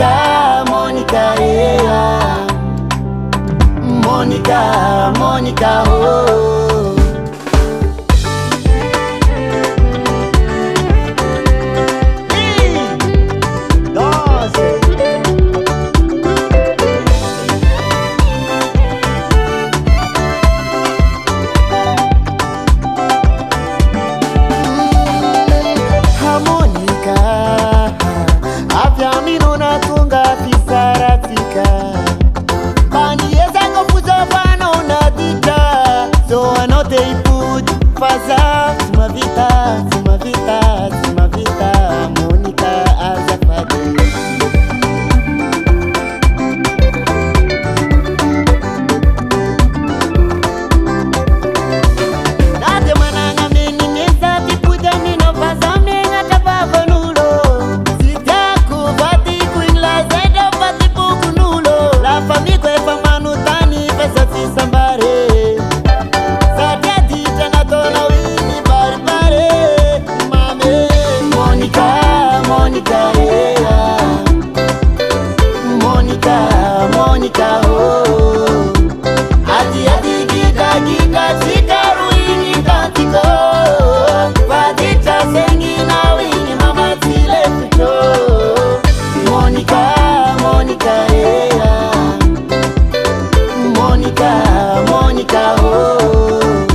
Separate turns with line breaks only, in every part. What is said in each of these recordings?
Monica, Monica, yeah. Monica, Monica, oh. Simavita, Monica Azafadi. Nade mananga meni mesa tipuja nino pasame ngata pavanulo. Sitaku vati kuingla zaido pati pukunulo. La famille kwe pamanutani pesa tisambare. Monica, yeah. Monica, Monica, oh. Adi gita sikaru ini tantiko. Vadita sengi na wingi mama tile futo. Monica, Monica, yeah. Monica, Monica, oh.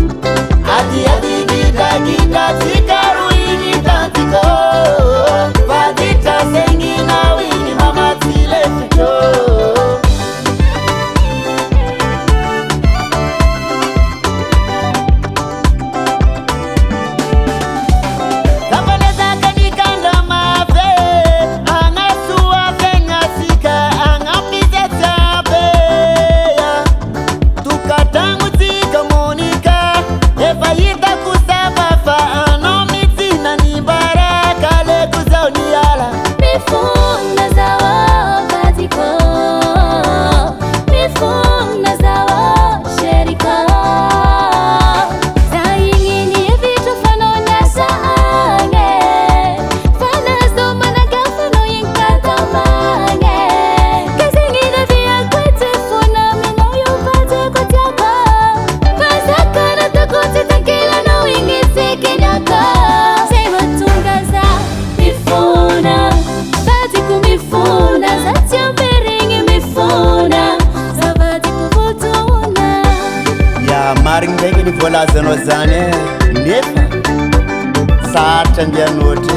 Adi gita sikaru ini tantiko. Maring begi ni vola zanozane nefa saata ndianote